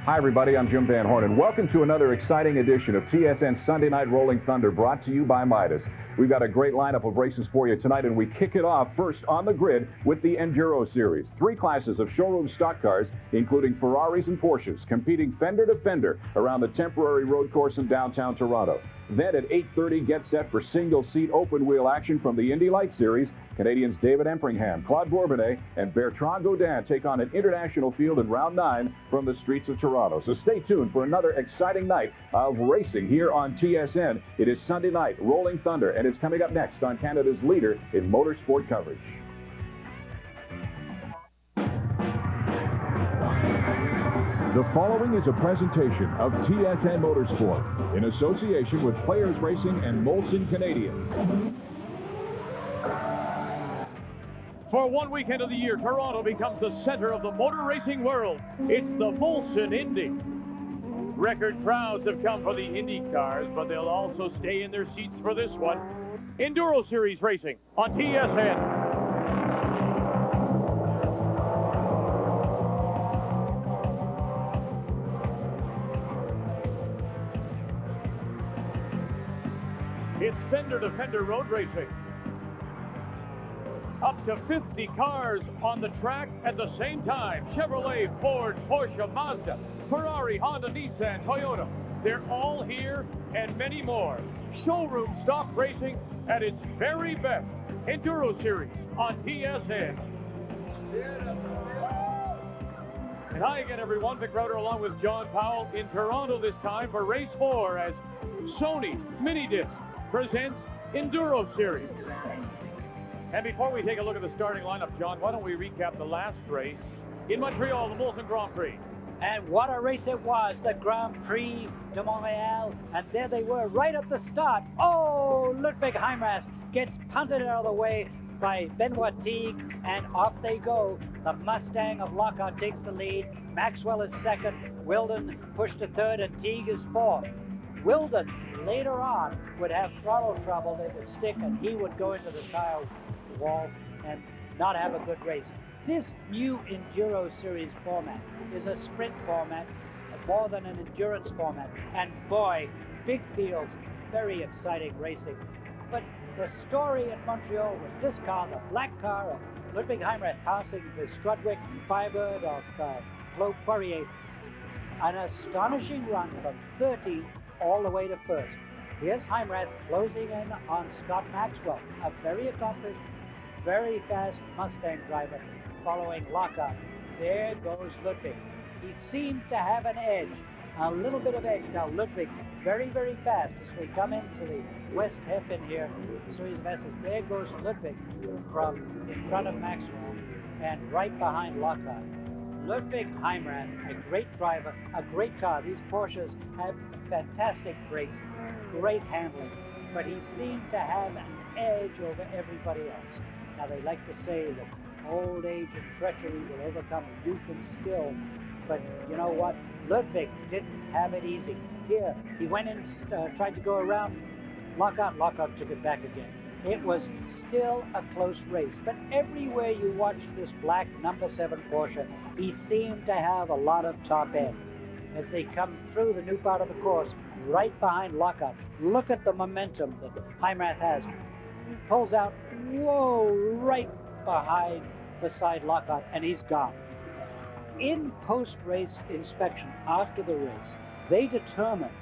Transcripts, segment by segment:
Hi, everybody. I'm Jim Van Horn, and welcome to another exciting edition of TSN Sunday Night Rolling Thunder, brought to you by Midas. We've got a great lineup of races for you tonight, and we kick it off first on the grid with the Enduro Series. 3 classes of showroom stock cars, including Ferraris and Porsches, competing fender to fender around the temporary road course in downtown Toronto. Then at 8:30, get set for single-seat open-wheel action from the Indy Light Series. Canadians David Empringham, Claude Bourbonnais, and Bertrand Godin take on an international field in round 9 from the streets of Toronto. So stay tuned for another exciting night of racing here on TSN. It is Sunday Night Rolling Thunder, and it's coming up next on Canada's leader in motorsport coverage. The following is a presentation of TSN Motorsport in association with Players Racing and Molson Canadian. For one weekend of the year, Toronto becomes the center of the motor racing world. It's the Molson Indy. Record crowds have come for the Indy cars, but they'll also stay in their seats for this one. Enduro Series racing on TSN. It's fender-to-fender road racing. Up to 50 cars on the track at the same time. Chevrolet, Ford, Porsche, Mazda, Ferrari, Honda, Nissan, Toyota. They're all here and many more. Showroom stock racing at its very best. Enduro Series on TSN. And hi again, everyone. Vic Rowder along with John Powell in Toronto this time for Race 4 as Sony Minidisc presents Enduro Series. And before we take a look at the starting lineup, John, why don't we recap the last race in Montreal, the Molson Grand Prix. And what a race it was, the Grand Prix de Montreal. And there they were right at the start. Oh, Ludwig Heimras gets punted out of the way by Benoit Teague, and off they go. The Mustang of Lockhart takes the lead. Maxwell is second. Wilden pushed to third, and Teague is fourth. Wilden later on would have throttle trouble. They would stick, and he would go into the tire wall and not have a good race. This new Enduro Series format is a sprint format more than an endurance format. And boy, big fields, very exciting racing. But the story at Montreal was this car, the black car of Ludwig Heimrath, passing the Strudwick and Firebird of Claude Poirier. An astonishing run from 30 all the way to first. Here's Heimrath closing in on Scott Maxwell, a very accomplished, very fast Mustang driver, following Lockhart. There goes Ludwig. He seemed to have an edge, a little bit of edge. Now Ludwig, very, very fast as we come into the West Hairpin here, series of S's. There goes Ludwig from in front of Maxwell and right behind Lockhart. Ludwig Heimrath, a great driver, a great car. These Porsches have fantastic brakes, great handling, but he seemed to have an edge over everybody else. Now they like to say that old age and treachery will overcome youth and skill, but you know what? Ludwig didn't have it easy. Here, he went in, tried to go around Lockhart. Lockhart took it back again. It was still a close race, but everywhere you watched this black number 7 Porsche, he seemed to have a lot of top end. As they come through the new part of the course, right behind Lockhart, look at the momentum that Heimrath has. Pulls out, whoa, right beside Lockhart, and he's gone. In post-race inspection after the race, they determined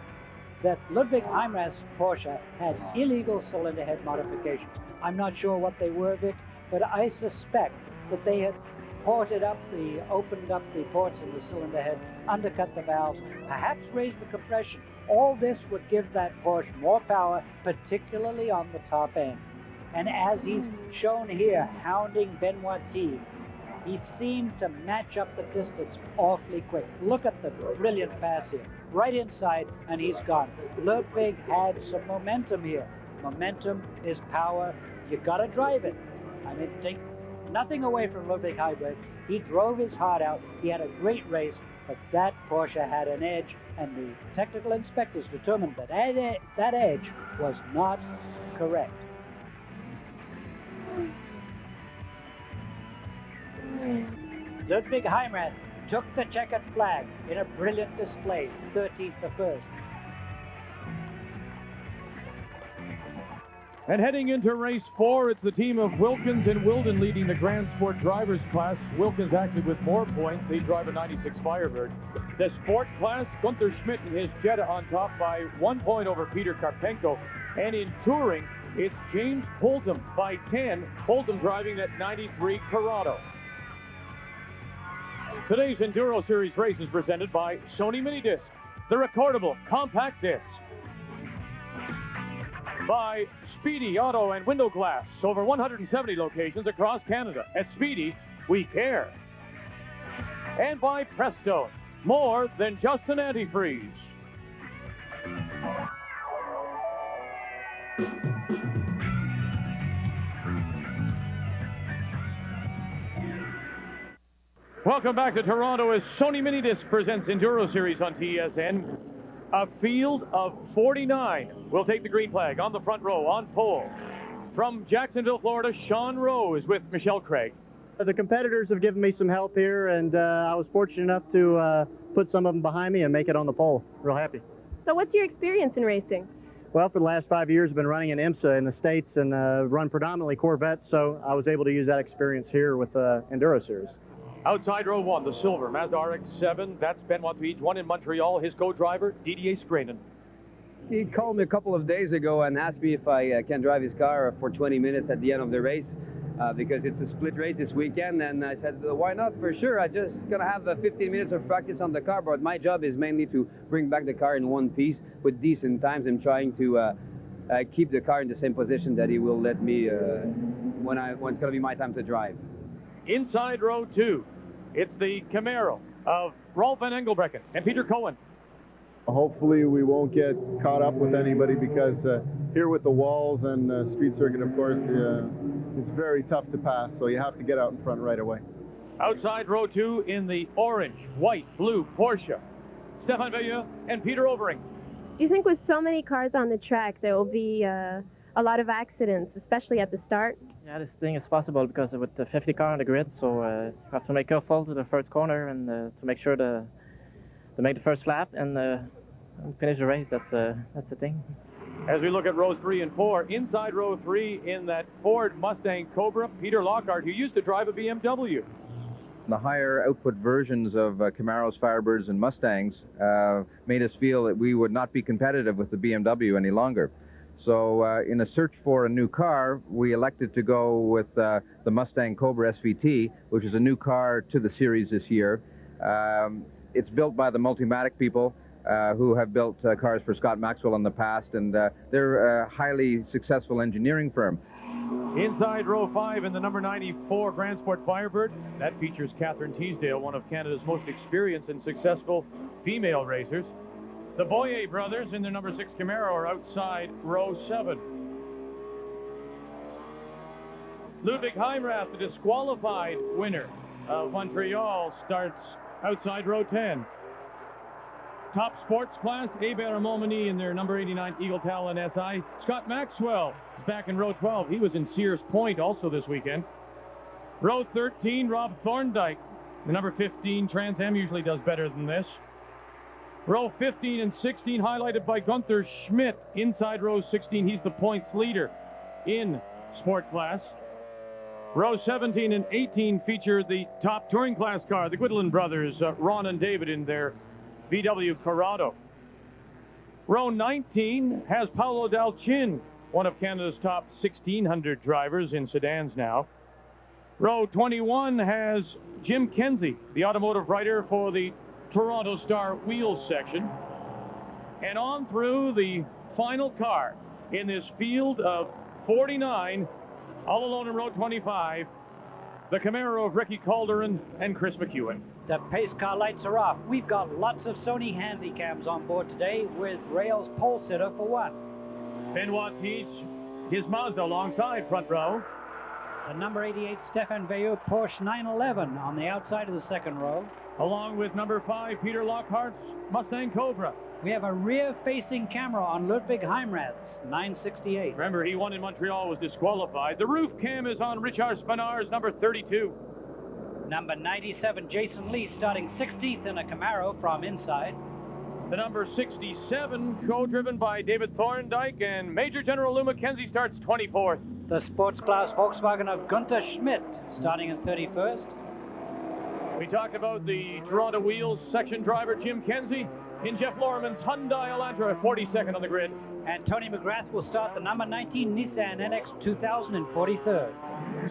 that Ludwig Heimrath's Porsche had illegal cylinder head modifications. I'm not sure what they were, Vic, but I suspect that they had opened up the ports in the cylinder head, undercut the valves, perhaps raised the compression. All this would give that Porsche more power, particularly on the top end. And as he's shown here, hounding Benoit Teague, he seemed to match up the distance awfully quick. Look at the brilliant pass here. Right inside, and he's gone. Ludwig had some momentum here. Momentum is power. You gotta drive it. I mean, take nothing away from Ludwig Heimrath. He drove his heart out. He had a great race, but that Porsche had an edge, and the technical inspectors determined that that edge was not correct. Ludwig Heimrath took the checkered flag in a brilliant display, 13th the first. And heading into race 4, it's the team of Wilkins and Wilden leading the Grand Sport drivers class. Wilkins actually with more points. They drive a 96 Firebird. The sport class, Gunther Schmidt and his Jetta on top by 1 point over Peter Karpenko. And in touring, it's James Poltum by 10. Poltum driving that 93 Corrado. Today's Enduro Series race is presented by Sony Mini Disc, the recordable compact disc. By Speedy Auto and Window Glass, over 170 locations across Canada. At Speedy, we care. And by Presto, more than just an antifreeze. Welcome back to Toronto as Sony Mini Disc presents Enduro Series on TSN. A field of 49 will take the green flag on the front row on pole. From Jacksonville, Florida, Sean Rowe is with Michelle Craig. The competitors have given me some help here, and I was fortunate enough to put some of them behind me and make it on the pole. Real happy. So what's your experience in racing? Well, for the last 5 years, I've been running in IMSA in the States and run predominantly Corvettes, so I was able to use that experience here with the Enduro Series. Outside row 1, the silver Mazda RX-7. That's Benoit Page, one in Montreal. His co-driver, Didier Scranin. He called me a couple of days ago and asked me if I can drive his car for 20 minutes at the end of the race because it's a split race this weekend. And I said, why not? For sure. I'm just going to have 15 minutes of practice on the car, but my job is mainly to bring back the car in one piece with decent times and trying to keep the car in the same position that he will let me when it's going to be my time to drive. Inside row 2. It's the Camaro of Rolf van Engelbrecken and Peter Cohen. Hopefully we won't get caught up with anybody because here with the walls and street circuit, of course, it's very tough to pass, so you have to get out in front right away. Outside row 2 in the orange, white, blue Porsche, Stefan Veilleux and Peter Overing. Do you think with so many cars on the track there will be a lot of accidents, especially at the start? Yeah, this thing is possible because with the 50 car on the grid, so you have to make careful to the first corner and to make sure to make the first lap and finish the race. That's the thing. As we look at rows 3 and 4, inside row 3 in that Ford Mustang Cobra, Peter Lockhart, who used to drive a BMW. The higher output versions of Camaros, Firebirds, and Mustangs made us feel that we would not be competitive with the BMW any longer. So in a search for a new car, we elected to go with the Mustang Cobra SVT, which is a new car to the series this year. It's built by the Multimatic people who have built cars for Scott Maxwell in the past, and they're a highly successful engineering firm. Inside row 5 in the number 94 Grand Sport Firebird. That features Catherine Teasdale, one of Canada's most experienced and successful female racers. The Boyer brothers in their number 6 Camaro are outside row 7. Ludwig Heimrath, the disqualified winner of Montreal, starts outside row 10. Top sports class, Hébert and Montmagny in their number 89 Eagle Talon SI. Scott Maxwell is back in row 12. He was in Sears Point also this weekend. Row 13, Rob Thorndike. The number 15 Trans Am usually does better than this. Row 15 and 16 highlighted by Gunther Schmidt. Inside row 16, he's the points leader in sport class. Row 17 and 18 feature the top touring class car, the Gwydlin brothers, Ron and David in their VW Corrado. Row 19 has Paolo Dalcin, one of Canada's top 1,600 drivers in sedans now. Row 21 has Jim Kenzie, the automotive writer for the Toronto Star Wheels section. And on through the final car in this field of 49, all alone in row 25, the Camaro of Ricky Calderon and Chris McEwen. The pace car lights are off. We've got lots of Sony handycams on board today with Rail's pole sitter for one. Benoit Teach, his Mazda alongside front row. The number 88 Stefan Veilleux Porsche 911 on the outside of the second row. Along with number 5 Peter Lockhart's Mustang Cobra. We have a rear-facing camera on Ludwig Heimrath's 968. Remember, he won in Montreal, was disqualified. The roof cam is on Richard Spanar's number 32. Number 97, Jason Lee, starting 16th in a Camaro from inside. The number 67, co-driven by David Thorndike, and Major General Lou Mackenzie starts 24th. The sports class Volkswagen of Gunther Schmidt, starting in 31st. We talked about the Toronto Wheels section driver Jim Kenzie in Jeff Lorman's Hyundai Elantra, 42nd on the grid. And Tony McGrath will start the number 19 Nissan NX 2000 in 43rd.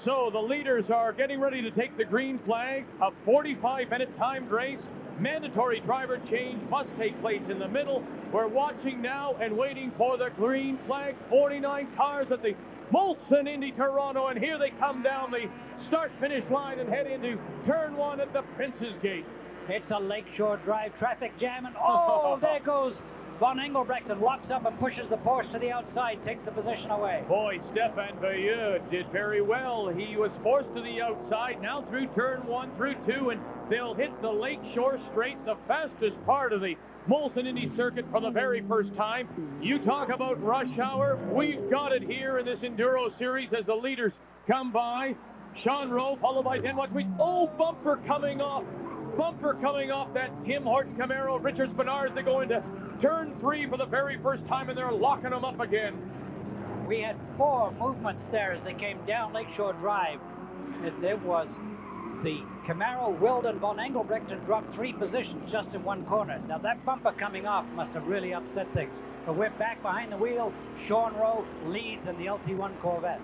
So the leaders are getting ready to take the green flag. A 45-minute timed race. Mandatory driver change must take place in the middle. We're watching now and waiting for the green flag. 49 cars at the Molson Indy Toronto, and here they come down the start-finish line and head into turn 1 at the Prince's Gate. It's a Lakeshore Drive traffic jam, and oh, there goes Von Engelbrecht and locks up and pushes the Porsche to the outside, takes the position away. Boy, Stefan Bayeux did very well. He was forced to the outside, now through turn 1, through 2, and they'll hit the Lakeshore Straight, the fastest part of the Molson Indy circuit for the very first time. You talk about rush hour, we've got it here in this Enduro series as the leaders come by. Sean Rowe followed by Den Watch. Oh, bumper coming off that Tim Horton Camaro. Richard Spinards, they go into turn 3 for the very first time, and they're locking them up again. We had 4 movements there as they came down Lakeshore Drive. There was the Camaro, Wilden, Von Engelbrecht, and dropped 3 positions just in one corner. Now that bumper coming off must have really upset things. But we're back behind the wheel. Sean Rowe leads in the LT1 Corvette.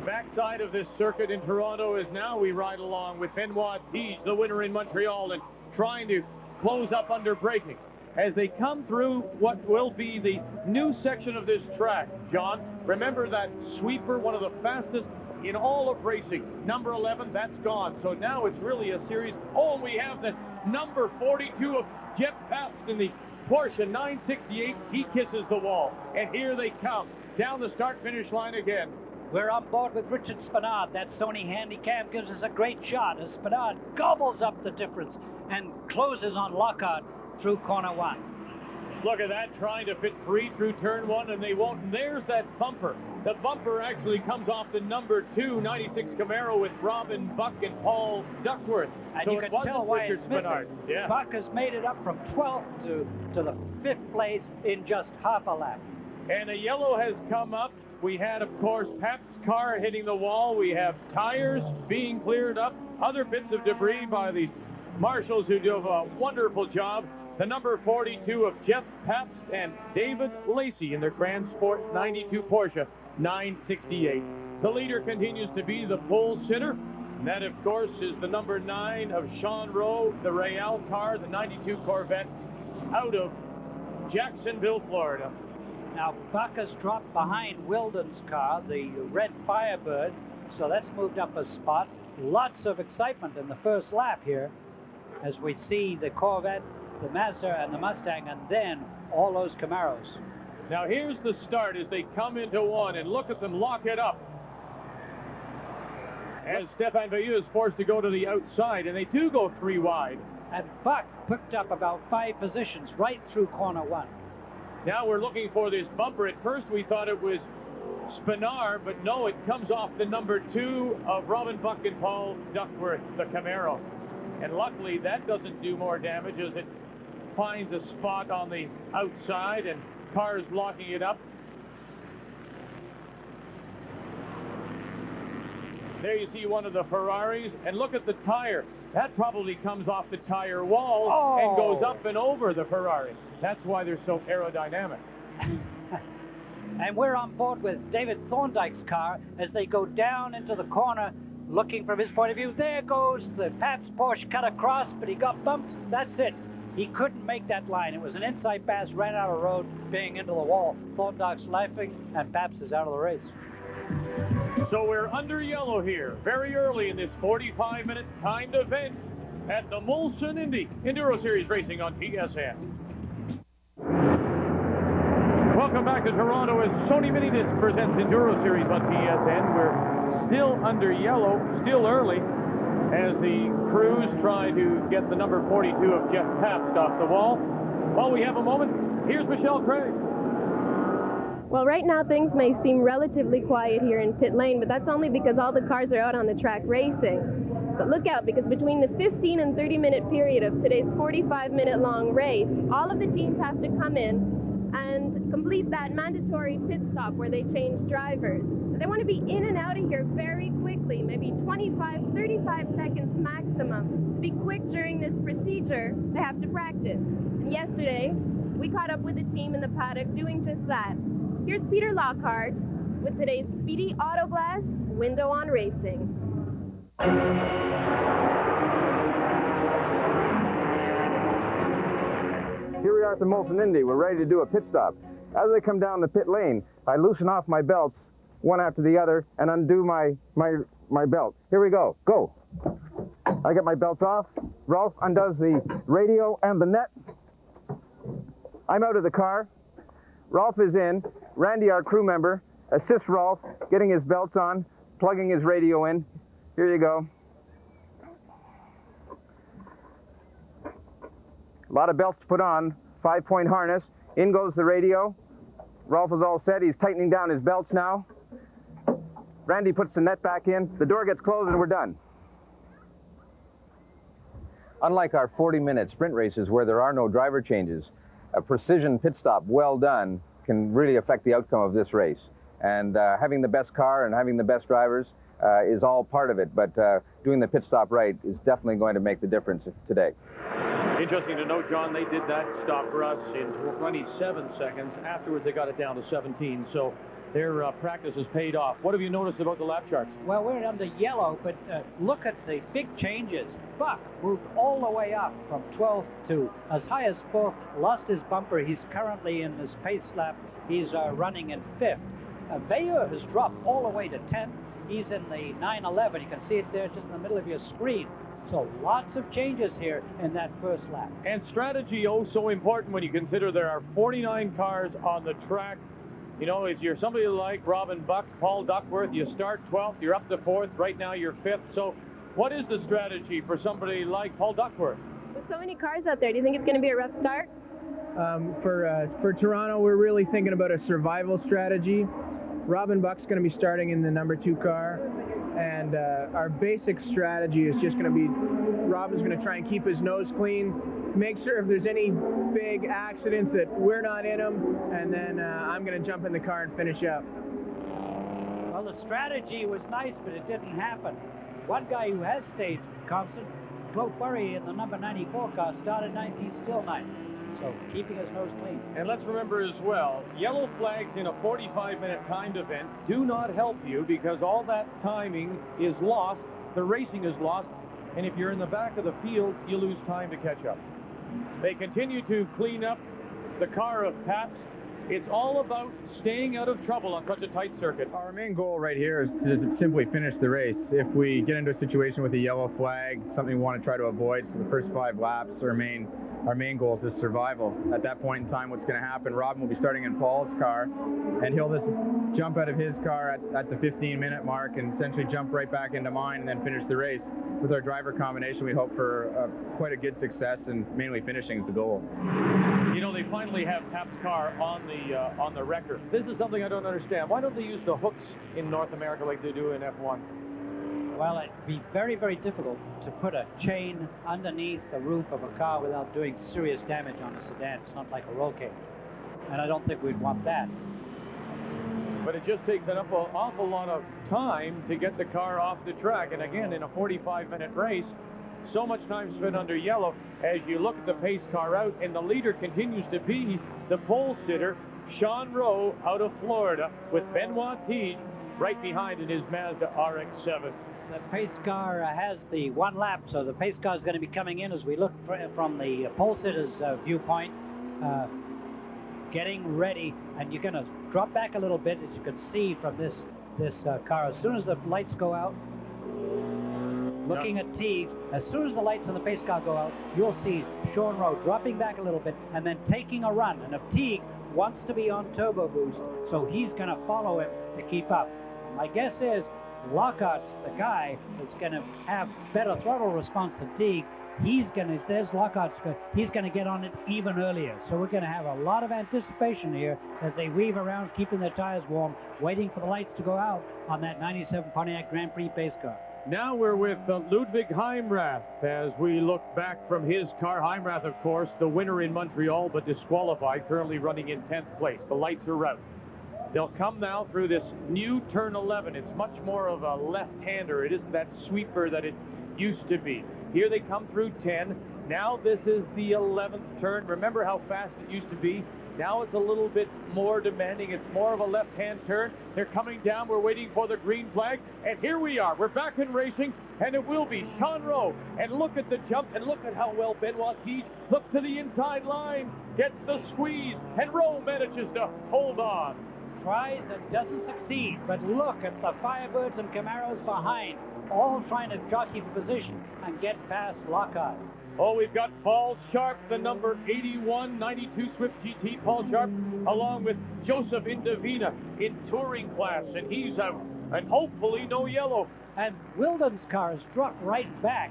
Backside of this circuit in Toronto is now we ride along with Benoit Tige, the winner in Montreal, and trying to close up under braking as they come through what will be the new section of this track. John, remember that sweeper, one of the fastest in all of racing, number 11, that's gone. So now it's really a series. Oh, we have the number 42 of Jeff Pabst in the Porsche 968. He kisses the wall, and here they come down the start-finish line again. We're on board with Richard Spinard. That Sony Handycam gives us a great shot as Spinard gobbles up the difference and closes on Lockhart through corner 1. Look at that, trying to fit 3 through turn 1, and they won't. And there's that bumper. The bumper actually comes off the number 2 96 Camaro with Robin Buck and Paul Duckworth. And so you can tell why it's missing. Yeah. Buck has made it up from 12th to the 5th place in just half a lap. And a yellow has come up. We had, of course, Pabst's car hitting the wall. We have tires being cleared up, other bits of debris by the marshals who do a wonderful job. The number 42 of Jeff Pabst and David Lacey in their Grand Sport 92 Porsche 968. The leader continues to be the pole sitter. And that, of course, is the number 9 of Sean Rowe, the Real car, the 92 Corvette, out of Jacksonville, Florida. Now, Buck has dropped behind Wilden's car, the red Firebird, so that's moved up a spot. Lots of excitement in the first lap here as we see the Corvette, the Mazda, and the Mustang, and then all those Camaros. Now, here's the start as they come into one, and look at them lock it up. As Stefan Bayeux is forced to go to the outside, and they do go 3 wide. And Buck picked up about 5 positions right through corner 1. Now we're looking for this bumper. At first we thought it was Spinard, but no, it comes off the number 2 of Robin Buck and Paul Duckworth, the Camaro. And luckily that doesn't do more damage as it finds a spot on the outside and cars blocking it up. There you see one of the Ferraris, and look at the tire. That probably comes off the tire wall and goes up and over the Ferrari. That's why they're so aerodynamic. And we're on board with David Thorndike's car as they go down into the corner, looking from his point of view. There goes the Pabst Porsche cut across, but he got bumped. That's it. He couldn't make that line. It was an inside pass, ran out of road, being into the wall. Thorndike's laughing, and Pabst is out of the race. So we're under yellow here, very early in this 45-minute timed event at the Molson Indy Enduro Series racing on TSN. Welcome back to Toronto as Sony Minidisc presents Enduro Series on TSN. We're still under yellow, still early, as the crews try to get the number 42 of Jeff Pabst off the wall. While we have a moment, here's Michelle Craig. Well, right now things may seem relatively quiet here in pit lane, but that's only because all the cars are out on the track racing. But look out, because between the 15 and 30-minute period of today's 45-minute long race, all of the teams have to come in and complete that mandatory pit stop where they change drivers. They want to be in and out of here very quickly, maybe 25, 35 seconds maximum. To be quick during this procedure, they have to practice. And yesterday, we caught up with the team in the paddock doing just that. Here's Peter Lockhart with today's Speedy Auto Glass Window on Racing. Here we are at the Molson Indy. We're ready to do a pit stop. As I come down the pit lane, I loosen off my belts, one after the other, and undo my belt. Here we go. Go. I get my belts off. Rolf undoes the radio and the net. I'm out of the car. Rolf is in. Randy, our crew member, assists Rolf, getting his belts on, plugging his radio in. Here you go. A lot of belts to put on, 5-point harness. In goes the radio. Rolf is all set. He's tightening down his belts now. Randy puts the net back in. The door gets closed and we're done. Unlike our 40-minute sprint races where there are no driver changes, a precision pit stop well done can really affect the outcome of this race. And having the best car and having the best drivers is all part of it, but doing the pit stop right is definitely going to make the difference today. Interesting to note, John, they did that stop for us in 27 seconds. Afterwards, they got it down to 17, so their practice has paid off. What have you noticed about the lap charts? Well, we're under yellow, but look at the big changes. Buck moved all the way up from 12th to as high as 4th, lost his bumper. He's currently in his pace lap. He's running in 5th. Bayeux has dropped all the way to 10th. He's in the 911. You can see it there just in the middle of your screen. So lots of changes here in that first lap. And strategy, oh, so important when you consider there are 49 cars on the track. You know, if you're somebody like Robin Buck, Paul Duckworth, you start 12th, you're up to 4th, right now you're 5th. So what is the strategy for somebody like Paul Duckworth? With so many cars out there, do you think it's going to be a rough start? For Toronto, we're really thinking about a survival strategy. Robin Buck's going to be starting in the number 2 car, and our basic strategy is just going to be Robin's going to try and keep his nose clean, make sure if there's any big accidents that we're not in them, and then I'm going to jump in the car and finish up. Well, the strategy was nice, but it didn't happen. One guy who has stayed constant, Claude Furry in the number 94 car, started 9th, he's still 9th. So keeping his nose clean. And let's remember as well, yellow flags in a 45-minute timed event do not help you because all that timing is lost, the racing is lost, and if you're in the back of the field, you lose time to catch up. They continue to clean up the car of Pabst. It's all about staying out of trouble on such a tight circuit. Our main goal right here is to simply finish the race. If we get into a situation with a yellow flag, something we want to try to avoid, so the first 5 laps, our main goal is survival. At that point in time, what's going to happen, Robin will be starting in Paul's car, and he'll just jump out of his car at the 15-minute mark and essentially jump right back into mine and then finish the race. With our driver combination, we hope for quite a good success, and mainly finishing is the goal. You know, they finally have Pabst's car on the record. This is something I don't understand. Why don't they use the hooks in North America like they do in F1? Well, it'd be very, very difficult to put a chain underneath the roof of a car without doing serious damage on a sedan. It's not like a roll cage. And I don't think we'd want that. But it just takes an awful lot of time to get the car off the track. And again, in a 45-minute race, so much time spent under yellow. As you look at the pace car out, and the leader continues to be the pole sitter, Sean Rowe out of Florida, with Benoit Tige right behind in his Mazda RX-7. The pace car has the 1 lap, so the pace car is going to be coming in as we look from the pole sitter's viewpoint, getting ready, and you're going to drop back a little bit, as you can see from this car. As soon as the lights go out, looking at Teague, as soon as the lights on the pace car go out, you'll see Sean Rowe dropping back a little bit and then taking a run. And if Teague wants to be on turbo boost, so he's going to follow him to keep up. My guess is Lockhart's the guy that's going to have better throttle response than Teague. He's going to, if there's Lockhart's, he's going to get on it even earlier. So we're going to have a lot of anticipation here as they weave around, keeping their tires warm, waiting for the lights to go out on that 97 Pontiac Grand Prix pace car. Now we're with Ludwig Heimrath as we look back from his car. Heimrath, of course, the winner in Montreal, but disqualified, currently running in 10th place. The lights are out. They'll come now through this new turn 11. It's much more of a left-hander. It isn't that sweeper that it used to be. Here they come through 10. Now this is the 11th turn. Remember how fast it used to be? Now it's a little bit more demanding. It's more of a left-hand turn. They're coming down. We're waiting for the green flag. And here we are. We're back in racing, and it will be Sean Rowe. And look at the jump, and look at how well Benoit Tige looks to the inside line, gets the squeeze, and Rowe manages to hold on. Tries and doesn't succeed, but look at the Firebirds and Camaros behind, all trying to jockey for position and get past Lockhart. Oh, we've got Paul Sharp, the number 81, 92 Swift GT. Paul Sharp, along with Joseph Indavina in touring class, and he's out. And hopefully no yellow. And Wilden's car has dropped right back.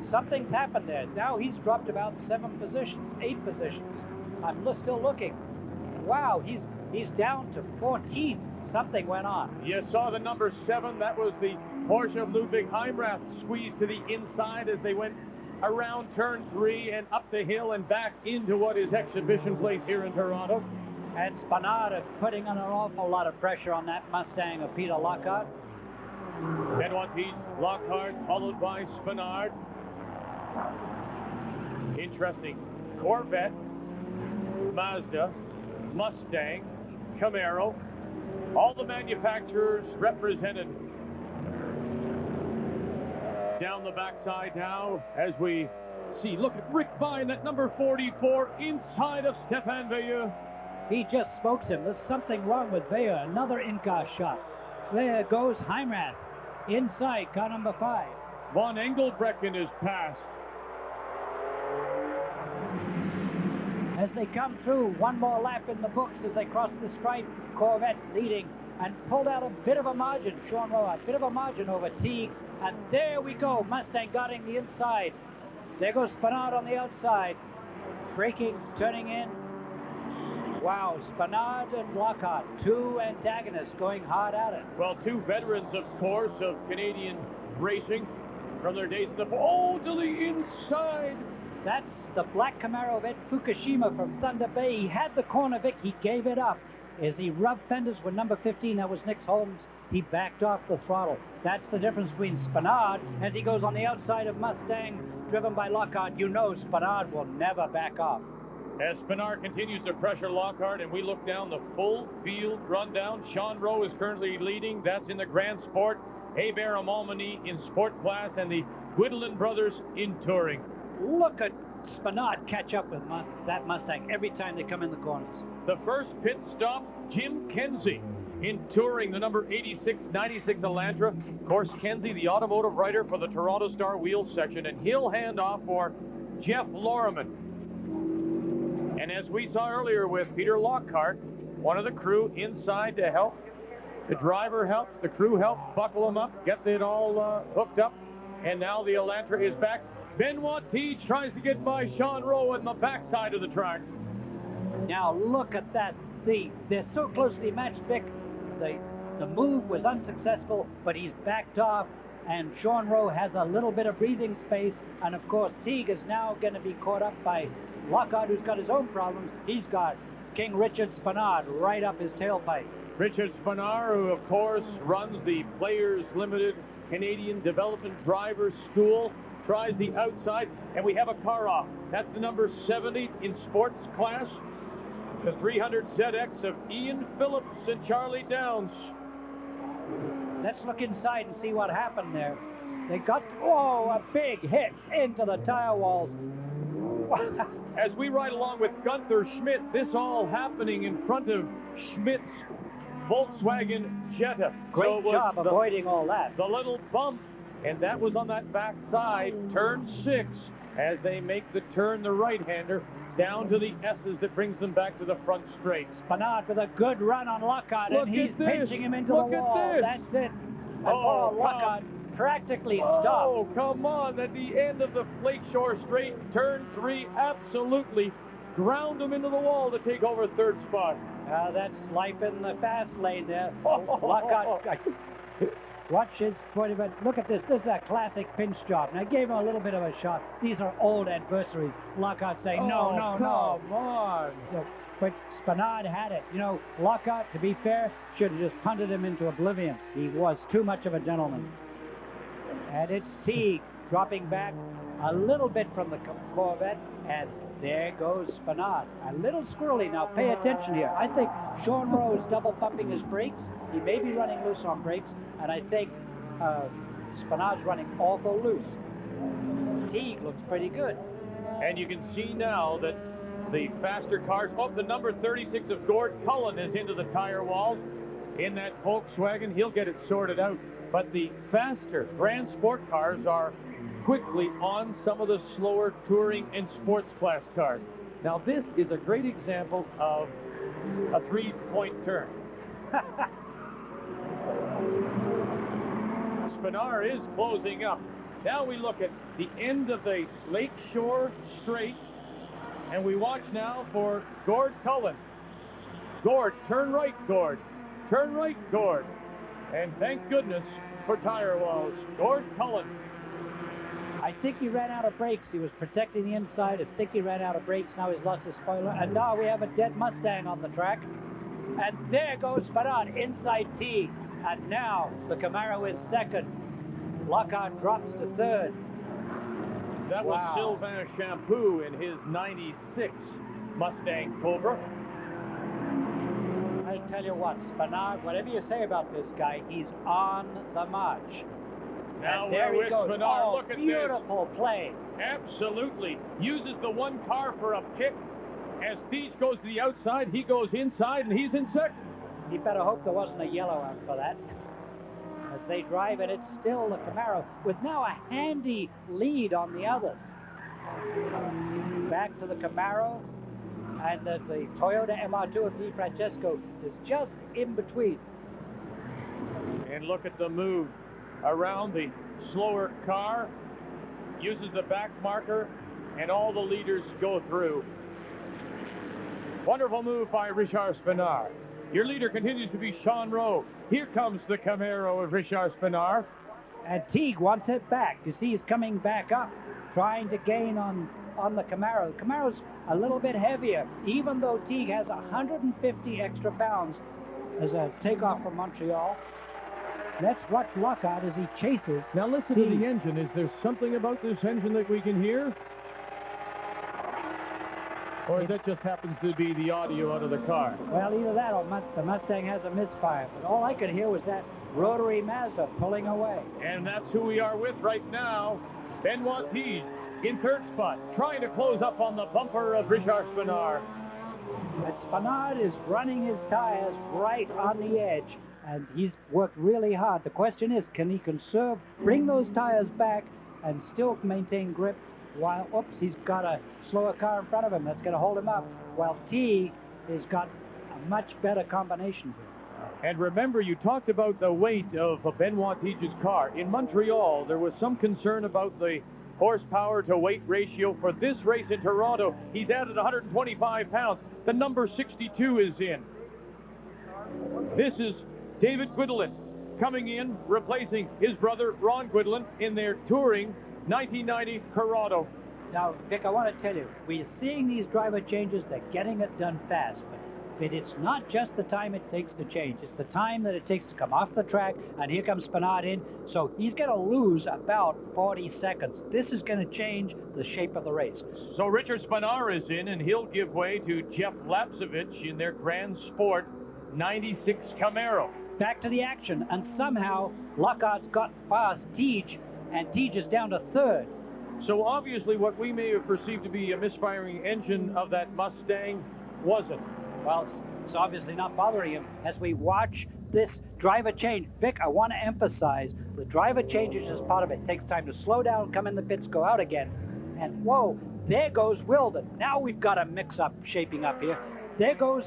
Something's happened there. Now he's dropped about 7 positions, 8 positions. I'm still looking. Wow, he's down to 14th. Something went on. You saw the number 7. That was the Porsche of Ludwig Heimrath squeezed to the inside as they went around turn 3 and up the hill and back into what is exhibition place here in Toronto. And Spanard putting on an awful lot of pressure on that Mustang of Peter Lockhart. Benoit Tige, Lockhart, followed by Spanard. Interesting. Corvette, Mazda, Mustang, Camaro, all the manufacturers represented. Down the backside now as we see, look at Rick Vine, that number 44 inside of Stéphane Veilleux. He just smokes him. There's something wrong with Veilleux. Another in-car shot. There goes Heimrath inside car number 5. Von Engelbrecken is passed. As they come through, one more lap in the books as they cross the stripe. Corvette leading and pulled out a bit of a margin. Sean Rowe, a bit of a margin over Teague. And there we go. Mustang guarding the inside. There goes Spanard on the outside. Braking, turning in. Wow, Spanard and Lockhart, 2 antagonists going hard at it. Well, 2 veterans, of course, of Canadian racing from their days in the... Oh, to the inside! That's the black Camaro of Ed Fukushima from Thunder Bay. He had the corner Vic, he gave it up. As he rubbed fenders with number 15, that was Nick Holmes, he backed off the throttle. That's the difference between Spanard as he goes on the outside of Mustang, driven by Lockhart. You know Spanard will never back off. As Spanard continues to pressure Lockhart, and we look down the full field rundown, Sean Rowe is currently leading. That's in the Grand Sport. Hebert Amalmany in Sport Class, and the Guidolin brothers in Touring. Look at Spanard catch up with that Mustang every time they come in the corners. The first pit stop, Jim Kenzie in Touring, the number 86-96 Elantra. Of course, Kenzie, the automotive writer for the Toronto Star Wheels section, and he'll hand off for Jeff Lorriman. And as we saw earlier with Peter Lockhart, one of the crew inside to help. The driver helped, the crew helped buckle them up, get it all hooked up. And now the Elantra is back. Benoit Tige tries to get by Sean Rowe on the backside of the track. Now look at that. They're so closely matched, Vic. The move was unsuccessful, but he's backed off, and Sean Rowe has a little bit of breathing space. And of course, Teague is now going to be caught up by Lockhart, who's got his own problems. He's got King Richard Spanard right up his tailpipe. Richard Spanard, who of course runs the Players Limited Canadian Development Drivers School, tries the outside, and we have a car off. That's the number 70 in Sports Class. The 300ZX of Ian Phillips and Charlie Downs. Let's look inside and see what happened there. They got, a big hit into the tire walls. As we ride along with Gunther Schmidt, this all happening in front of Schmidt's Volkswagen Jetta. Great job avoiding all that. The little bump, and that was on that back side, turn 6, as they make the turn, the right-hander, down to the S's that brings them back to the front straight. Spanard with a good run on Lockhart, and he's pinching him into the wall. That's it. And Lockhart practically stopped. Oh, come on. At the end of the Lakeshore Straight, turn 3, absolutely ground him into the wall to take over third spot. That's life in the fast lane there. Lockhart Watch his foot of it. Look at this. This is a classic pinch job. Now, I gave him a little bit of a shot. These are old adversaries. Lockhart saying, no. Come on. So, but Spanard had it. You know, Lockhart, to be fair, should have just punted him into oblivion. He was too much of a gentleman. And it's Teague dropping back a little bit from the Corvette, and there goes Spanard. A little squirrely. Now, pay attention here. I think Sean Rowe is double pumping his brakes. He may be running loose on brakes, and I think Spanard's running awful loose. Teague looks pretty good. And you can see now that the faster cars, the number 36 of Gord Cullen is into the tire walls in that Volkswagen. He'll get it sorted out. But the faster Grand Sport cars are quickly on some of the slower touring and sports class cars. Now, this is a great example of a three-point turn. Spanard is closing up. Now we look at the end of the Lakeshore Straight, and we watch now for Gord Cullen. Gord, turn right, Gord. Turn right, Gord. And thank goodness for tire walls. Gord Cullen. I think he ran out of brakes. He was protecting the inside. I think he ran out of brakes. Now he's lost his spoiler. And now we have a dead Mustang on the track. And there goes Spanard inside T. And now the Camaro is second. Lockhart drops to third. That was Sylvain Champoux in his 96 Mustang Cobra. I tell you what, Spanard, whatever you say about this guy, he's on the march. Now and there he goes. Spanard, look at beautiful play. Absolutely. Uses the one car for a pick. As Thies goes to the outside, he goes inside, and he's in second. You better hope there wasn't a yellow out for that. As they drive it, it's still the Camaro, with now a handy lead on the others. Back to the Camaro, and the Toyota MR2 of Di Francesco is just in between. And look at the move around the slower car, uses the back marker, and all the leaders go through. Wonderful move by Richard Spanard. Your leader continues to be Sean Rowe. Here comes the Camaro of Richard Spanard. And Teague wants it back. You see he's coming back up, trying to gain on the Camaro. The Camaro's a little bit heavier, even though Teague has 150 extra pounds as a takeoff from Montreal. Let's watch Lockhart as he chases. Now listen Teague. to the engine. Is there something about this engine that we can hear? Or that just happens to be the audio out of the car? Well, either that or the Mustang has a misfire. But all I could hear was that rotary Mazda pulling away. And that's who we are with right now. Benoit Thies in third spot, trying to close up on the bumper of Richard Spanard. But Spanard is running his tires right on the edge, and he's worked really hard. The question is, can he conserve, bring those tires back, and still maintain grip while, he's got a slower car in front of him that's going to hold him up, while T has got a much better combination here. And remember, you talked about the weight of Benoit Thies' car. In Montreal, there was some concern about the horsepower to weight ratio. For this race in Toronto, he's added 125 pounds. The number 62 is in. This is David Guidolin coming in, replacing his brother Ron Guidolin in their touring 1990 Corrado. Now, Vic, I want to tell you, we're seeing these driver changes. They're getting it done fast. But it's not just the time it takes to change. It's the time that it takes to come off the track, and here comes Spanard in. So he's going to lose about 40 seconds. This is going to change the shape of the race. So Richard Spanard is in, and he'll give way to Jeff Lapsevich in their Grand Sport 96 Camaro. Back to the action, and somehow Lockhart's got past Teague, and Teague is down to third. So obviously what we may have perceived to be a misfiring engine of that Mustang wasn't. Well, it's obviously not bothering him as we watch this driver change. Vic, I want to emphasize the driver change is just part of it. It takes time to slow down, come in the pits, go out again. And whoa, there goes Wilden. Now we've got a mix-up shaping up here. There goes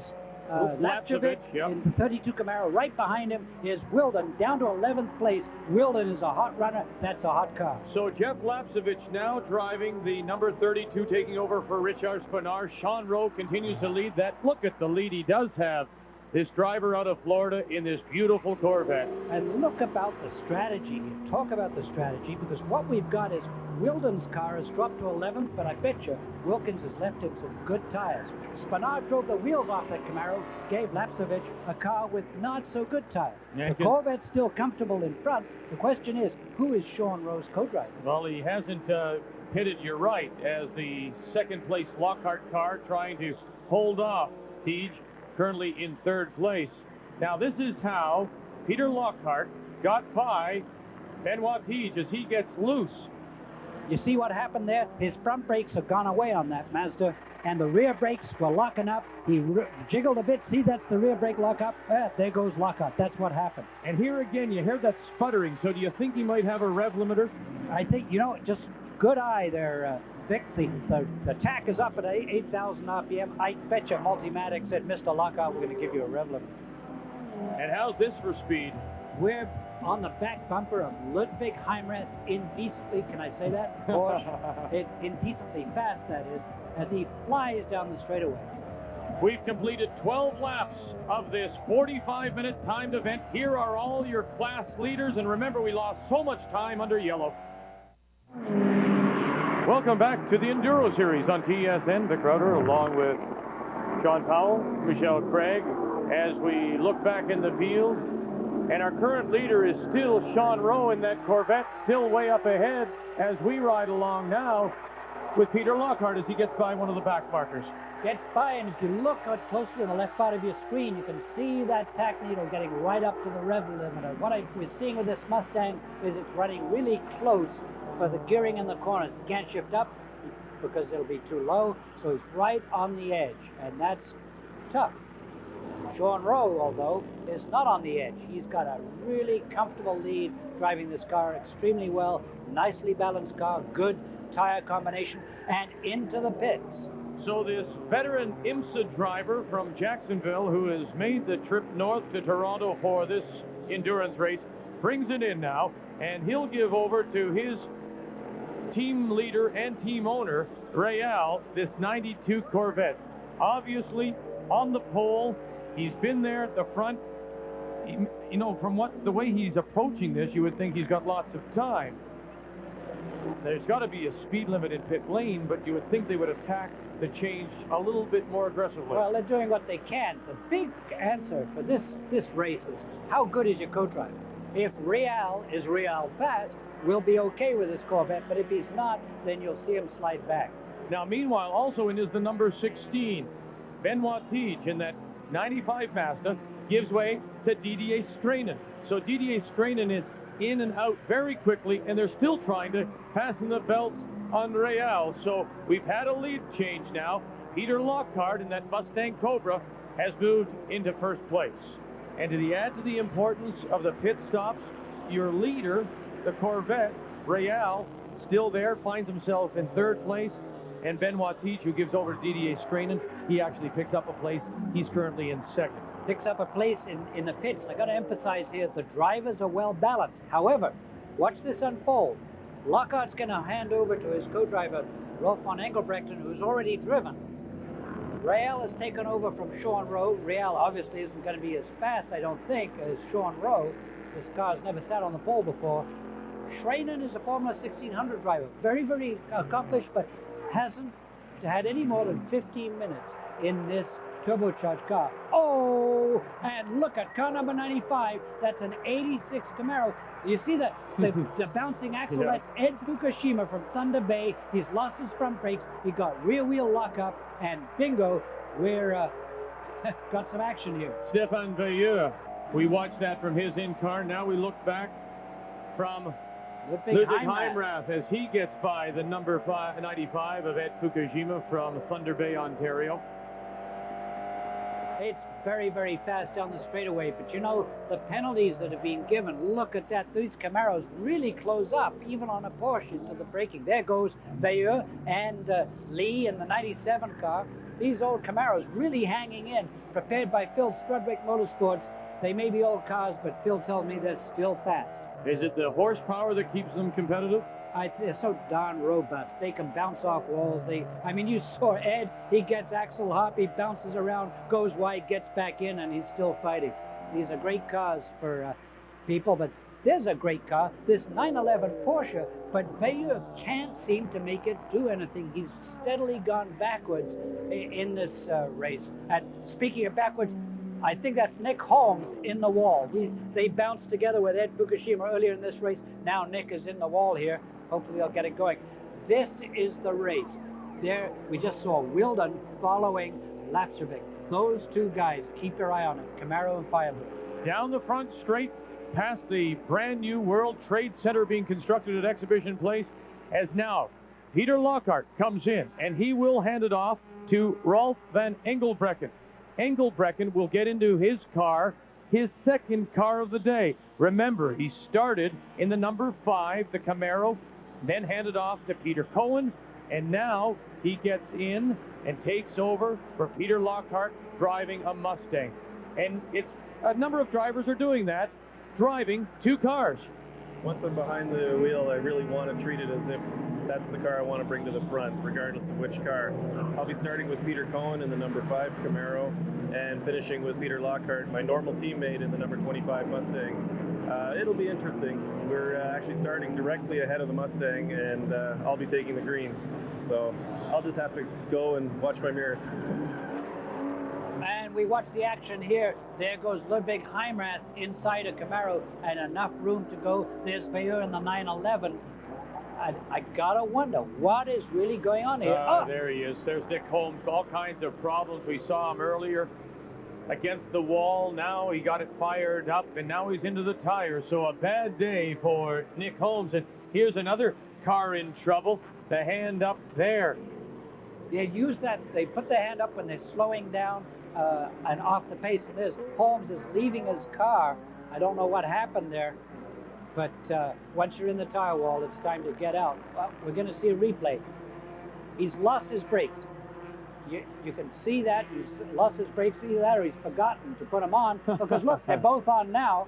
Lapsevich in the 32 Camaro. Right behind him is Wilden, down to 11th place. Wilden is a hot runner. That's a hot car. So Jeff Lapsevich now driving the number 32, taking over for Richard Spanard. Sean Rowe continues to lead that. Look at the lead he does have this driver out of Florida in this beautiful Corvette. And look about the strategy. Talk about the strategy, because what we've got is Wilden's car has dropped to 11th, but I bet you Wilkins has left him some good tires. Spanard drove the wheels off that Camaro, gave Lapsovich a car with not so good tires. Yeah, the Corvette's still comfortable in front. The question is, who is Sean Rowe's co-driver? Well, he hasn't pitted, you're right, as the second place Lockhart car trying to hold off Teej, currently in third place. Now, this is how Peter Lockhart got by Benoit Teej as he gets loose. You see what happened there? His front brakes have gone away on that Mazda, and the rear brakes were locking up. He jiggled a bit. See, that's the rear brake lock up. There goes Lockhart. That's what happened. And here again, you hear that sputtering. So do you think he might have a rev limiter? I think, just good eye there, Vic. The tack is up at 8,000 RPM. I bet you Multimatic said, Mr. Lockhart, we're going to give you a rev limiter. And how's this for speed? We're on the back bumper of Ludwig Heimrath's indecently, can I say that? Porsche. Indecently fast, that is, as he flies down the straightaway. We've completed 12 laps of this 45-minute timed event. Here are all your class leaders, and remember, we lost so much time under yellow. Welcome back to the Enduro Series on TSN. Vic Crowder along with Sean Powell, Michelle Craig, as we look back in the field. And our current leader is still Sean Rowe in that Corvette, still way up ahead as we ride along now with Peter Lockhart as he gets by one of the back markers. Gets by, and if you look closely on the left part of your screen, you can see that tack needle getting right up to the rev limiter. What we're seeing with this Mustang is it's running really close for the gearing in the corners. It can't shift up because it'll be too low, so it's right on the edge, and that's tough. Sean Rowe, although, is not on the edge. He's got a really comfortable lead, driving this car extremely well, nicely balanced car, good tire combination, and into the pits. So this veteran IMSA driver from Jacksonville, who has made the trip north to Toronto for this endurance race, brings it in now, and he'll give over to his team leader and team owner, Real, this 92 Corvette. Obviously, on the pole, he's been there at the front. You know, from the way he's approaching this, you would think he's got lots of time. There's got to be a speed limit in pit lane, but you would think they would attack the change a little bit more aggressively. Well, they're doing what they can. The big answer for this race is, how good is your co-driver? If Real is Real fast, we'll be okay with this Corvette, but if he's not, then you'll see him slide back. Now, meanwhile, also in is the number 16, Benoit Teej in that 95 Mazda gives way to Didier Strainen. So Didier Strainen is in and out very quickly, and they're still trying to fasten the belts on Real. So we've had a lead change now. Peter Lockhart in that Mustang Cobra has moved into first place. And to add to the importance of the pit stops, your leader, the Corvette, Real, still there, finds himself in third place. And Benoit Teej, who gives over to Didier Strainen, he actually picks up a place. He's currently in second. Picks up a place in the pits. I got to emphasize here, the drivers are well balanced. However, watch this unfold. Lockhart's going to hand over to his co-driver, Rolf von Engelbrechten, who's already driven. Real has taken over from Sean Rowe. Real obviously isn't going to be as fast, I don't think, as Sean Rowe. This car's never sat on the pole before. Strainen is a Formula 1600 driver. Very, very accomplished, but hasn't had any more than 15 minutes in this turbocharged car. Oh, and look at car number 95. That's an 86 Camaro. You see the bouncing axle? Yeah. That's Ed Fukushima from Thunder Bay. He's lost his front brakes. He got rear wheel lockup, and bingo, we're got some action here. Stefan Veilleux. We watched that from his in-car. Now we look back from Ludwig Heimrath as he gets by the number 95 of Ed Fukushima from Thunder Bay, Ontario. It's very, very fast down the straightaway, but you know, the penalties that have been given, look at that. These Camaros really close up, even on a Porsche, into the braking. There goes Veilleux and Lee in the 97 car. These old Camaros really hanging in, prepared by Phil Strudwick Motorsports. They may be old cars, but Phil tells me they're still fast. Is it the horsepower that keeps them competitive? They're so darn robust. They can bounce off walls. I mean, you saw Ed. He gets axle hop. He bounces around, goes wide, gets back in, and he's still fighting. These are great cars for people, but there's a great car, this 911 Porsche, but Bayeux can't seem to make it do anything. He's steadily gone backwards in this race. And speaking of backwards, I think that's Nick Holmes in the wall. They bounced together with Ed Fukushima earlier in this race. Now Nick is in the wall here. Hopefully they'll get it going. This is the race. There, we just saw Wilden following Lapservik. Those two guys, keep your eye on them, Camaro and Firebird. Down the front straight, past the brand new World Trade Center being constructed at Exhibition Place, as now Peter Lockhart comes in, and he will hand it off to Rolf van Engelbrecken. Engelbrecken will get into his car, his second car of the day. Remember, he started in the number 5, the Camaro, then handed off to Peter Cohen, and now he gets in and takes over for Peter Lockhart driving a Mustang. And it's a number of drivers are doing that, driving two cars. Once I'm behind the wheel, I really want to treat it as if that's the car I want to bring to the front, regardless of which car. I'll be starting with Peter Cohen in the number 5 Camaro and finishing with Peter Lockhart, my normal teammate, in the number 25 Mustang. It'll be interesting. We're actually starting directly ahead of the Mustang, and I'll be taking the green. So I'll just have to go and watch my mirrors. And we watch the action here. There goes Ludwig Heimrath inside a Camaro, and enough room to go. There's Bayeux in the 911. I gotta wonder what is really going on here. There he is. There's Nick Holmes. All kinds of problems. We saw him earlier against the wall. Now he got it fired up, and now he's into the tires. So a bad day for Nick Holmes. And here's another car in trouble. The hand up there. They use that. They put the hand up when they're slowing down and off the pace. And this Holmes is leaving his car. I don't know what happened there. But once you're in the tire wall, it's time to get out. Well, we're going to see a replay. He's lost his brakes. You can see that. He's lost his brakes. Either that or he's forgotten to put them on. Because look, they're both on now.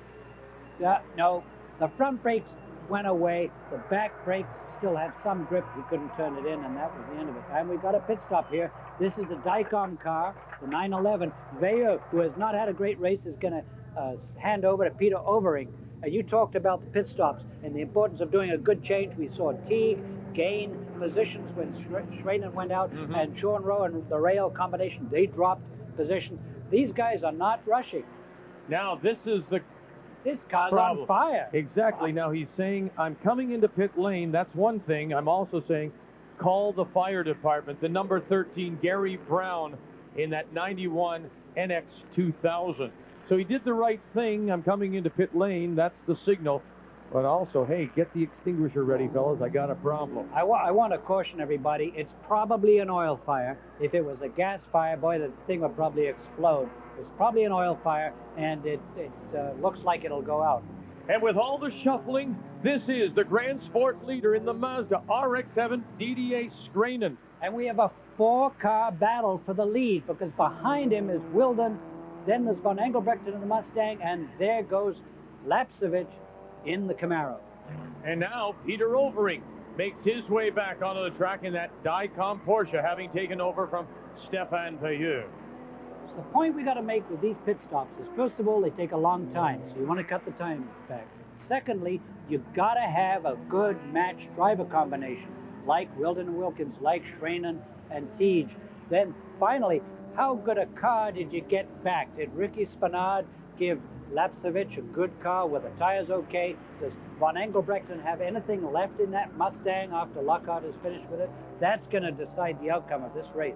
No, the front brakes went away. The back brakes still had some grip. He couldn't turn it in, and that was the end of it. And we got a pit stop here. This is the Dicom car, the 911. Bayeux, who has not had a great race, is going to hand over to Peter Overing. You talked about the pit stops and the importance of doing a good change. We saw Teague gain positions when Schraden went out, and Sean Rowe and the rail combination, they dropped position. These guys are not rushing. Now this car's problem. On fire. Exactly. Now he's saying, I'm coming into pit lane. That's one thing. I'm also saying, call the fire department. The number 13, Gary Brown, in that 91 NX 2000. So he did the right thing. I'm coming into pit lane. That's the signal. But also, hey, get the extinguisher ready, fellas. I got a problem. I want to caution everybody. It's probably an oil fire. If it was a gas fire, boy, the thing would probably explode. It's probably an oil fire, and it looks like it'll go out. And with all the shuffling, this is the Grand Sport leader in the Mazda RX-7 DDA Schranen. And we have a 4-car battle for the lead, because behind him is Wilden. Then there's Van Engelbrechten in the Mustang, and there goes Lapsevich in the Camaro. And now Peter Overing makes his way back onto the track in that Dicom Porsche, having taken over from Stefan Bayeux. So the point we got to make with these pit stops is, first of all, they take a long time, so you want to cut the time back. Secondly, you've got to have a good matched driver combination, like Wilden and Wilkins, like Schranen and Teague. Then finally, how good a car did you get back? Did Ricky Spanard give Lapsevich a good car? Were the tires okay? Does Van Engelbrechten have anything left in that Mustang after Lockhart is finished with it? That's going to decide the outcome of this race.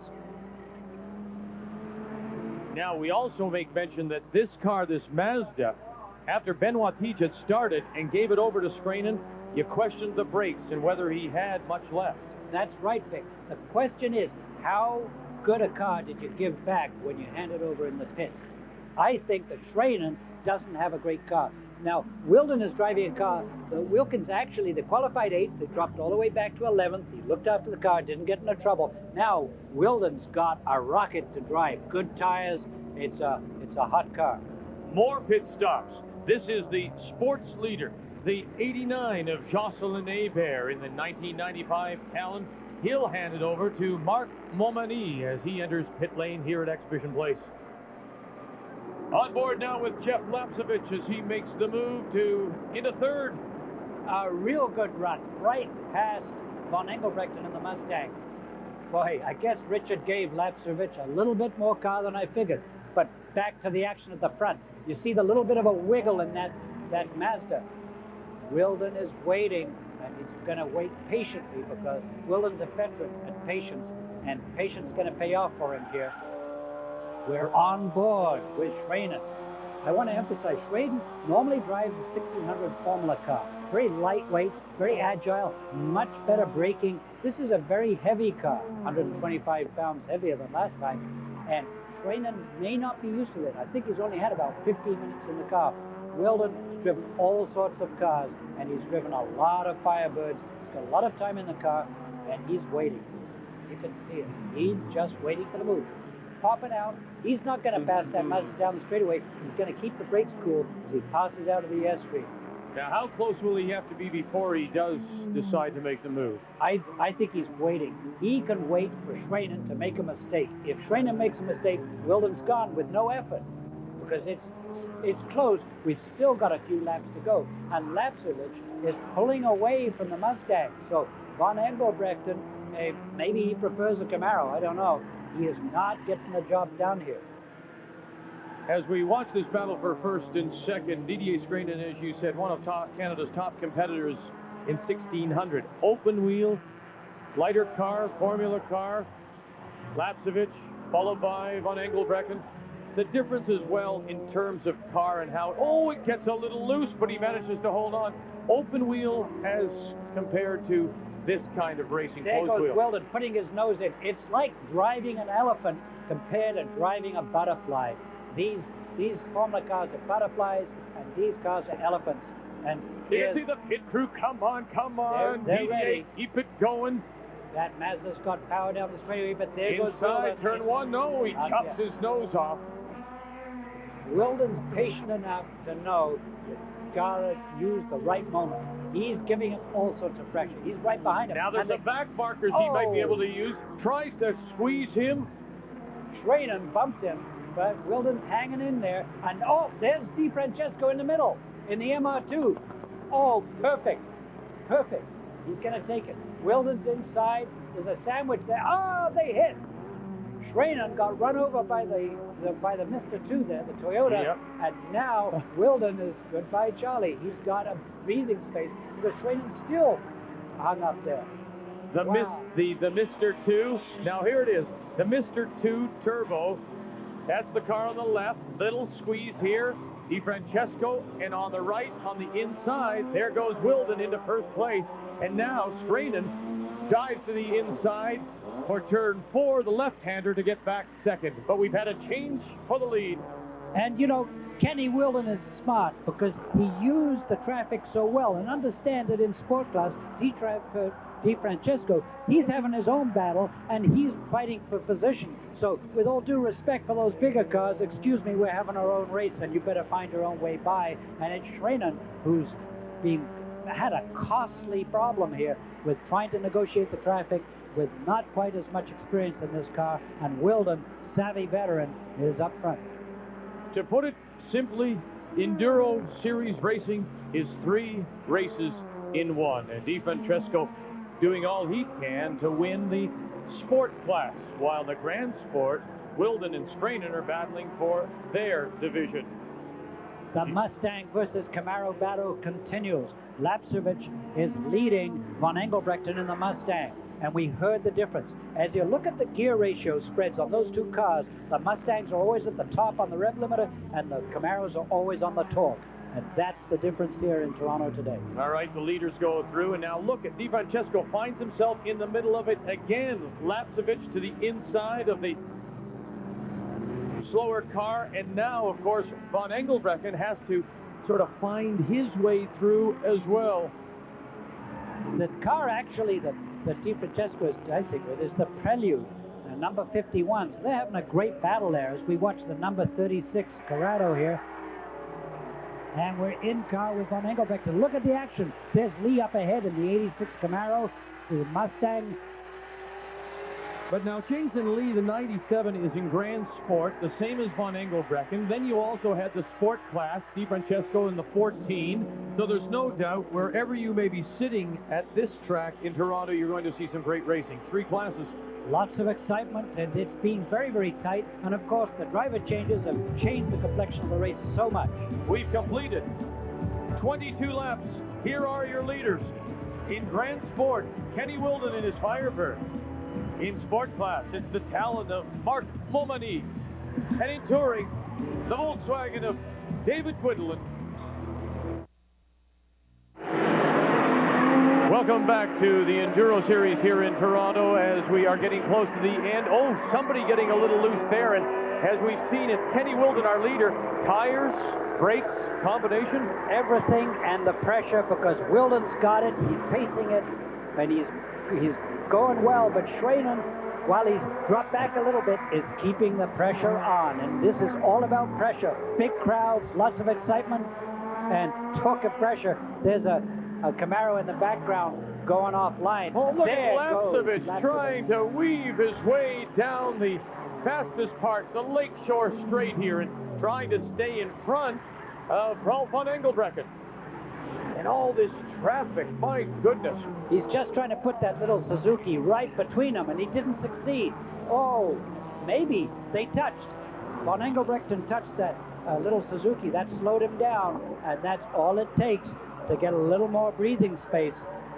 Now, we also make mention that this car, this Mazda, after Benoit Teague had started and gave it over to Schranen, you questioned the brakes and whether he had much left. That's right, Vic. The question is, how good a car did you give back when you hand it over in the pits? I think that Schranen doesn't have a great car. Now, Wilden is driving a car. Wilkins actually, they qualified 8th. They dropped all the way back to 11th. He looked after the car, didn't get into trouble. Now, Wilden's got a rocket to drive. Good tires. It's a hot car. More pit stops. This is the sports leader, the 89 of Jocelyn Hebert in the 1995 Talon. He'll hand it over to Marc Momani as he enters pit lane here at Exhibition Place. On board now with Jeff Lapsevich as he makes the move into third. A real good run, right past von Engelbrechten in the Mustang. Boy, I guess Richard gave Lapsevich a little bit more car than I figured. But back to the action at the front. You see the little bit of a wiggle in that Mazda. Wilden is waiting, and he's going to wait patiently because Wilden's a veteran at patience, and patience is going to pay off for him here. We're on board with Schraden. I want to emphasize, Schraden normally drives a 1600 Formula car. Very lightweight, very agile, much better braking. This is a very heavy car, 125 pounds heavier than last time, and Schraden may not be used to it. I think he's only had about 15 minutes in the car. Wilden has driven all sorts of cars, and he's driven a lot of Firebirds. He's got a lot of time in the car, and he's waiting. You can see it. He's just waiting for the move. Popping out. He's not going to pass that Mazda down the straightaway. He's going to keep the brakes cool as he passes out of the airstream. Now, how close will he have to be before he does decide to make the move? I think he's waiting. He can wait for Schraden to make a mistake. If Schraden makes a mistake, Wilden's gone with no effort because it's close. We've still got a few laps to go. And Lapsevich is pulling away from the Mustang. So von Engelbrechten, maybe he prefers a Camaro. I don't know. He is not getting the job done here. As we watch this battle for first and second, Didier Schraden, as you said, one of Canada's top competitors in 1600. Open wheel, lighter car, Formula car. Lapsevich, followed by von Engelbrechten. The difference as well in terms of car and how, it gets a little loose, but he manages to hold on. Open wheel as compared to this kind of racing. There closed goes wheel. Wilden putting his nose in. It's like driving an elephant compared to driving a butterfly. These Formula cars are butterflies, and these cars are elephants. And you can see the pit crew. Come on. They're ready. Keep it going. That Mazda's got power down the straightaway, but there goes Wilden. Inside turn one. No, he chops his nose off. Wilden's patient enough to know you've got to use the right moment. He's giving him all sorts of pressure. He's right behind him. Now there's the back markers he might be able to use. Tries to squeeze him. Schraden bumped him, but Wilden's hanging in there. And there's Di Francesco in the middle in the MR2. Oh, perfect. He's going to take it. Wilden's inside. There's a sandwich there. Oh, they hit. Schraden got run over by the Mr. 2 there, the Toyota. Yep. And now Wilden is goodbye, Charlie. He's got a breathing space because Schraden's still hung up there. The Mr. 2. Now here it is. The Mr. 2 Turbo. That's the car on the left. Little squeeze here. Di Francesco. And on the right, on the inside, there goes Wilden into first place. And now Schraden dives to the inside for turn 4, the left-hander, to get back second. But we've had a change for the lead. And, Kenny Wilden is smart because he used the traffic so well. And understand that in sport class, Di Francesco, he's having his own battle, and he's fighting for position. So, with all due respect for those bigger cars, excuse me, we're having our own race, and you better find your own way by. And it's Schraden who's had a costly problem here with trying to negotiate the traffic with not quite as much experience in this car, and Wilden, savvy veteran, is up front. To put it simply, Enduro Series racing is 3 races in 1, and Di Francesco doing all he can to win the sport class, while the Grand Sport, Wilden and Schraden are battling for their division. The Mustang versus Camaro battle continues. Lapsevich is leading von Engelbrechten in the Mustang, and we heard the difference. As you look at the gear ratio spreads on those 2 cars, the Mustangs are always at the top on the rev limiter, and the Camaros are always on the torque. And that's the difference here in Toronto today. All right, the leaders go through, and now look at Di Francesco finds himself in the middle of it again. Lapsevich to the inside of the slower car, and now, of course, von Engelbrechten has to sort of find his way through as well. The car actually that Di Francesco is dicing with is the Prelude, number 51. So they're having a great battle there as we watch the number 36 Corrado here. And we're in car with Von Engelbrecht. Look at the action. There's Lee up ahead in the 86 Camaro, the Mustang. But now Jason Lee, the 97, is in Grand Sport, the same as Von Engelbrecht. Then you also had the Sport class, DiFrancesco in the 14. So there's no doubt, wherever you may be sitting at this track in Toronto, you're going to see some great racing. 3 classes. Lots of excitement, and it's been very, very tight. And of course, the driver changes have changed the complexion of the race so much. We've completed 22 laps. Here are your leaders. In Grand Sport, Kenny Wilden in his Firebird. In Sport class, it's the talent of Mark Momani. And in Touring, the Volkswagen of David Quidlin. Welcome back to the Enduro Series here in Toronto as we are getting close to the end. Oh, somebody getting a little loose there, and as we've seen, it's Kenny Wilden, our leader. Tires, brakes, combination? Everything, and the pressure, because Wilden's got it, he's pacing it, and he's going well, but Schranen, while he's dropped back a little bit, is keeping the pressure on, and this is all about pressure. Big crowds, lots of excitement, and talk of pressure, there's a Camaro in the background going offline. Oh, look there at Lapsevich trying to weave his way down the fastest part, the Lakeshore Straight here, and trying to stay in front of Ralph von Engelbrecht. And all this traffic, my goodness. He's just trying to put that little Suzuki right between them, and he didn't succeed. Oh, maybe they touched. Von Engelbrecht touched that little Suzuki. That slowed him down, and that's all it takes to get a little more breathing space.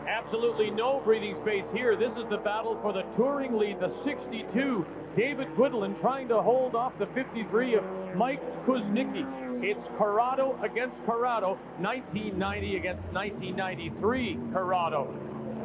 Absolutely no breathing space here. This is the battle for the touring lead, the 62. David Quidlin trying to hold off the 53 of Mike Kuznicki. It's Corrado against Corrado, 1990 against 1993 Corrado.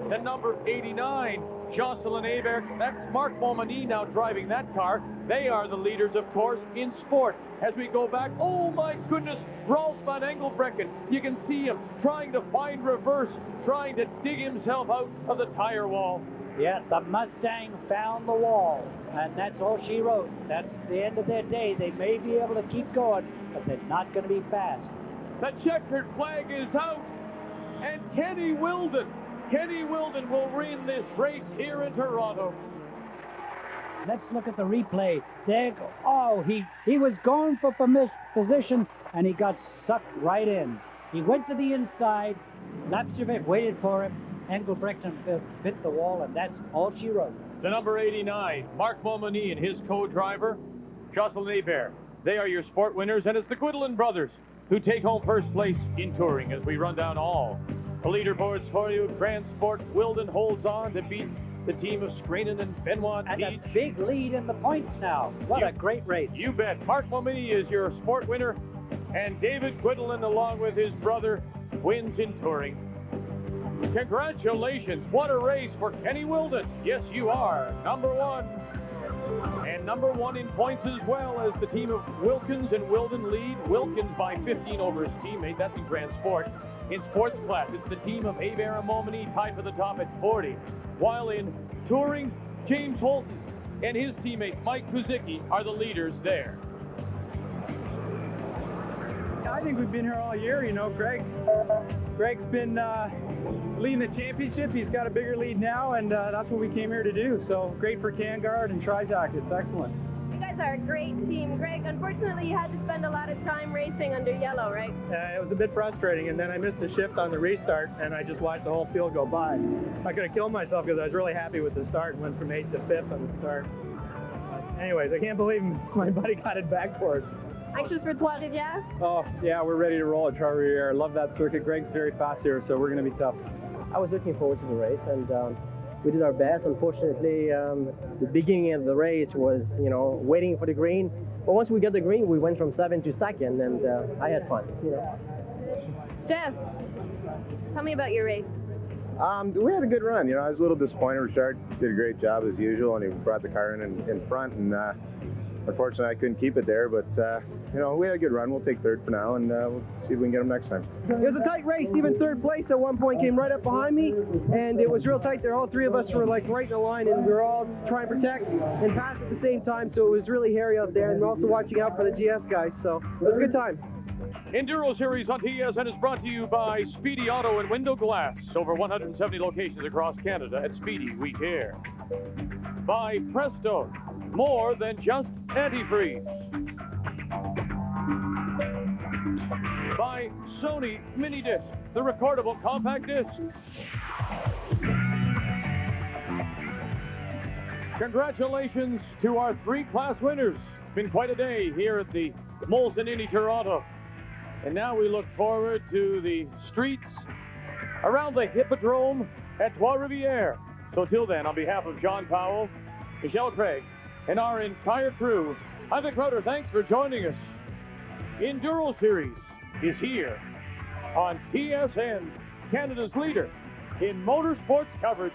The number 89, Jocelyn Hebert, that's Mark Momani now driving that car. They are the leaders, of course, in sport. As we go back, oh my goodness, Rolf van Engelbrecht. You can see him trying to find reverse, trying to dig himself out of the tire wall. Yeah, the Mustang found the wall, and that's all she wrote. That's the end of their day. They may be able to keep going, but they're not going to be fast. The checkered flag is out, and Kenny Wilden will win this race here in Toronto. Let's look at the replay. There, oh, he was going for position, and he got sucked right in. He went to the inside. Lapsevich waited for him. Engelbrecht bit the wall, and that's all she wrote. The number 89, Mark Momani and his co-driver, Jocelyn Hebert. They are your sport winners, and it's the Quidlin brothers who take home first place in touring as we run down all the leaderboards for you. Grand Sport, Wilden holds on to beat the team of Schranen and Benoit. And a big lead in the points now. What a great race. You bet. Mark Momani is your sport winner, and David Quidlin, along with his brother, wins in touring. Congratulations. What a race for Kenny Wilden. Yes, you are number 1. And number 1 in points as well as the team of Wilkins and Wilden lead. Wilkins by 15 over his teammate. That's in Grand Sport. In sports class, it's the team of Hebert and Momani tied for the top at 40. While in touring, James Holton and his teammate Mike Kuzicki are the leaders there. I think we've been here all year. You know, Greg's been leading the championship. He's got a bigger lead now, and that's what we came here to do. So great for Kangard and Trizac. It's excellent. You guys are a great team. Greg, unfortunately, you had to spend a lot of time racing under yellow, right? It was a bit frustrating, and then I missed a shift on the restart, and I just watched the whole field go by. I could have killed myself because I was really happy with the start and went from 8th to 5th on the start. But anyways, I can't believe my buddy got it back for us. Anxious for Trois-Rivières? Oh, yeah, we're ready to roll at Trois-Rivières. I love that circuit. Greg's very fast here, so we're going to be tough. I was looking forward to the race, and we did our best. Unfortunately, the beginning of the race was, you know, waiting for the green. But once we got the green, we went from 7th to 2nd, and I had fun. You know. Jeff, tell me about your race. We had a good run. You know, I was a little disappointed. Richard did a great job as usual, and he brought the car in front. And unfortunately, I couldn't keep it there. But you know, we had a good run. We'll take 3rd for now, and we'll see if we can get him next time. It was a tight race. Even 3rd place at one point came right up behind me, and it was real tight there. All 3 of us were like right in the line, and we were all trying to protect and pass at the same time. So it was really hairy out there, and we're also watching out for the GS guys. So it was a good time. Enduro Series on TSN is brought to you by Speedy Auto and Window Glass. Over 170 locations across Canada. At Speedy, we care. By Presto, more than just antifreeze. By Sony Mini Disc, the recordable compact disc. Congratulations to our 3 class winners. It's been quite a day here at the Molson Indy Toronto. And now we look forward to the streets around the Hippodrome at Trois-Rivières. So till then, on behalf of John Powell, Michelle Craig, and our entire crew, I'm Vic Crowder. Thanks for joining us. Enduro Series is here on TSN, Canada's leader in motorsports coverage.